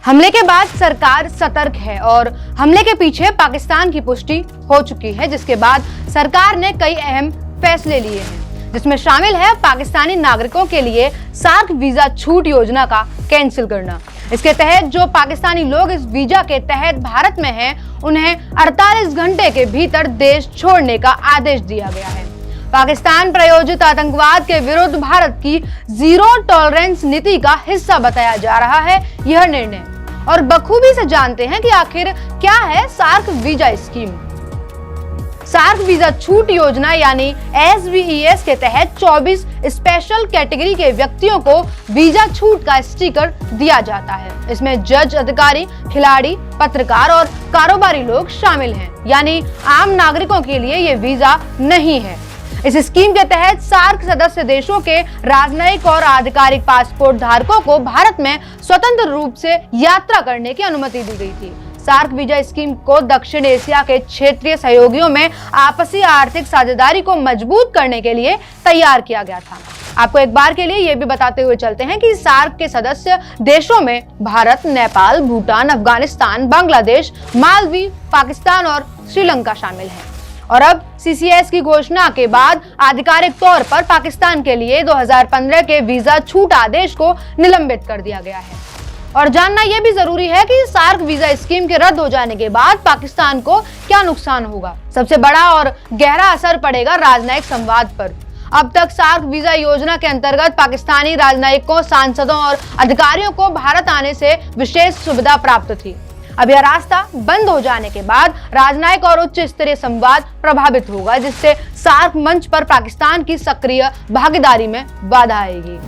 हमले के बाद सरकार सतर्क है और हमले के पीछे पाकिस्तान की पुष्टि हो चुकी है, जिसके बाद सरकार ने कई अहम फैसले लिए हैं, जिसमें शामिल है पाकिस्तानी नागरिकों के लिए सार्क वीजा छूट योजना का कैंसिल करना। इसके तहत जो पाकिस्तानी लोग इस वीजा के तहत भारत में हैं, उन्हें 48 घंटे के भीतर देश छोड़ने का आदेश दिया गया है। पाकिस्तान प्रायोजित आतंकवाद के विरुद्ध भारत की जीरो टॉलरेंस नीति का हिस्सा बताया जा रहा है यह निर्णय, और बखूबी से जानते हैं कि आखिर क्या है SAARC visa scheme. SAARC visa छूट योजना यानी SVES के तहत 24 स्पेशल कैटेगरी के व्यक्तियों को वीजा छूट का स्टिकर दिया जाता है। इसमें जज, अधिकारी, खिलाड़ी, पत्रकार और कारोबारी लोग शामिल हैं, यानी आम नागरिकों के लिए ये वीजा नहीं है। इस स्कीम के तहत सार्क सदस्य देशों के राजनयिक और आधिकारिक पासपोर्ट धारकों को भारत में स्वतंत्र रूप से यात्रा करने की अनुमति दी गई थी। सार्क वीजा स्कीम को दक्षिण एशिया के क्षेत्रीय सहयोगियों में आपसी आर्थिक साझेदारी को मजबूत करने के लिए तैयार किया गया था। आपको एक बार के लिए ये भी बताते हुए चलते हैं कि सार्क के सदस्य देशों में भारत, नेपाल, भूटान, अफगानिस्तान, बांग्लादेश, मालदीव, पाकिस्तान और श्रीलंका शामिल हैं। और अब CCS की घोषणा के बाद आधिकारिक तौर पर पाकिस्तान के लिए 2015 के वीजा छूट आदेश को निलंबित कर दिया गया है। और जानना यह भी जरूरी है कि सार्क वीजा स्कीम के रद्द हो जाने के बाद पाकिस्तान को क्या नुकसान होगा। सबसे बड़ा और गहरा असर पड़ेगा राजनयिक संवाद पर। अब तक सार्क वीजा योजना के अंतर्गत पाकिस्तानी राजनयिकों, सांसदों और अधिकारियों को भारत आने से विशेष सुविधा प्राप्त थी। अब यह रास्ता बंद हो जाने के बाद राजनयिक और उच्च स्तरीय संवाद प्रभावित होगा, जिससे सार्क मंच पर पाकिस्तान की सक्रिय भागीदारी में बाधा आएगी।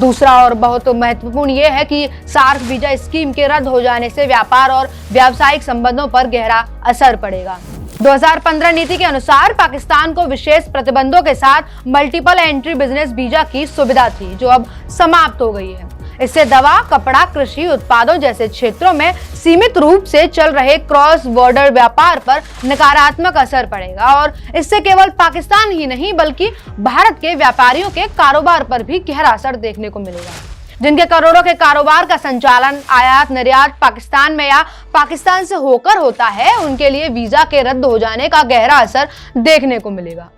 दूसरा और बहुत महत्वपूर्ण यह है कि सार्क वीजा स्कीम के रद्द हो जाने से व्यापार और व्यावसायिक संबंधों पर गहरा असर पड़ेगा। 2015 नीति के अनुसार पाकिस्तान को विशेष प्रतिबंधों के साथ मल्टीपल एंट्री बिजनेस वीजा की सुविधा थी, जो अब समाप्त हो गई है। इससे दवा, कपड़ा, कृषि उत्पादों जैसे क्षेत्रों में सीमित रूप से चल रहे क्रॉस बॉर्डर व्यापार पर नकारात्मक असर पड़ेगा, और इससे केवल पाकिस्तान ही नहीं बल्कि भारत के व्यापारियों के कारोबार पर भी गहरा असर देखने को मिलेगा। जिनके करोड़ों के कारोबार का संचालन आयात निर्यात पाकिस्तान में या पाकिस्तान से होकर होता है, उनके लिए वीजा के रद्द हो जाने का गहरा असर देखने को मिलेगा।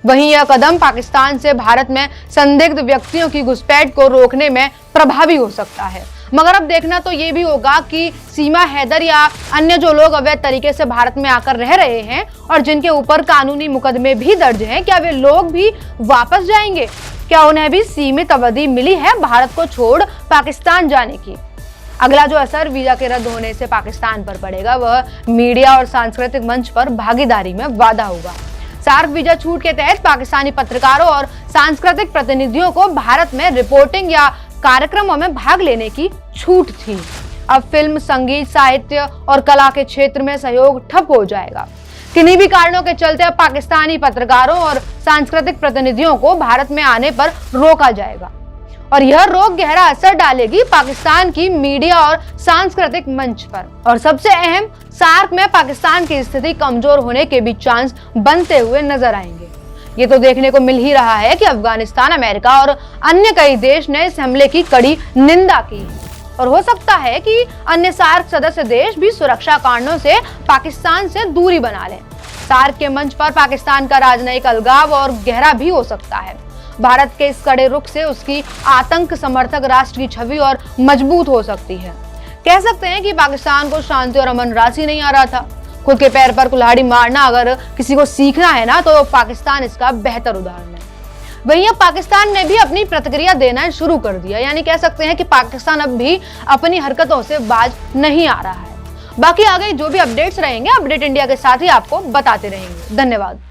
वहीं यह कदम पाकिस्तान से भारत में संदिग्ध व्यक्तियों की घुसपैठ को रोकने में प्रभावी हो सकता है। मगर अब देखना तो ये भी होगा कि सीमा हैदर या अन्य जो लोग अवैध तरीके से भारत में आकर रह रहे हैं और जिनके ऊपर कानूनी मुकदमे भी दर्ज हैं, क्या वे लोग भी वापस जाएंगे? क्या उन्हें भी सीमित अवधि मिली है भारत को छोड़ पाकिस्तान जाने की? अगला जो असर वीजा के रद्द होने से पाकिस्तान पर पड़ेगा, वह मीडिया और सांस्कृतिक मंच पर भागीदारी में वाधा होगा। सार्क वीजा छूट के तहत पाकिस्तानी पत्रकारों और सांस्कृतिक प्रतिनिधियों को भारत में रिपोर्टिंग या कार्यक्रमों में भाग लेने की छूट थी। अब फिल्म, संगीत, साहित्य और कला के क्षेत्र में सहयोग ठप हो जाएगा। किन्हीं भी कारणों के चलते अब पाकिस्तानी पत्रकारों और सांस्कृतिक प्रतिनिधियों को भारत में आने पर रोका जाएगा, और यह रोक गहरा असर डालेगी पाकिस्तान की मीडिया और सांस्कृतिक मंच पर। और सबसे अहम, सार्क में पाकिस्तान की स्थिति कमजोर होने के भी चांस बनते हुए नजर आएंगे। ये तो देखने को मिल ही रहा है कि अफगानिस्तान, अमेरिका और अन्य कई देश ने इस हमले की कड़ी निंदा की, और हो सकता है कि अन्य सार्क सदस्य देश भी सुरक्षा कारणों से पाकिस्तान से दूरी बना लें। सार्क के मंच पर पाकिस्तान का राजनयिक अलगाव और गहरा भी हो सकता है। भारत के इस कड़े रुख से उसकी आतंक समर्थक राष्ट्र की छवि और मजबूत हो सकती है। कह सकते हैं कि पाकिस्तान को शांति और अमन राजी नहीं आ रहा था। खुद के पैर पर कुल्हाड़ी मारना अगर किसी को सीखना है ना, तो पाकिस्तान इसका बेहतर उदाहरण है। वहीं अब पाकिस्तान ने भी अपनी प्रतिक्रिया देना शुरू कर दिया, यानी कह सकते हैं कि पाकिस्तान अब भी अपनी हरकतों से बाज नहीं आ रहा है। बाकी आगे जो भी अपडेट्स रहेंगे, अपडेट इंडिया के साथ ही आपको बताते रहेंगे। धन्यवाद।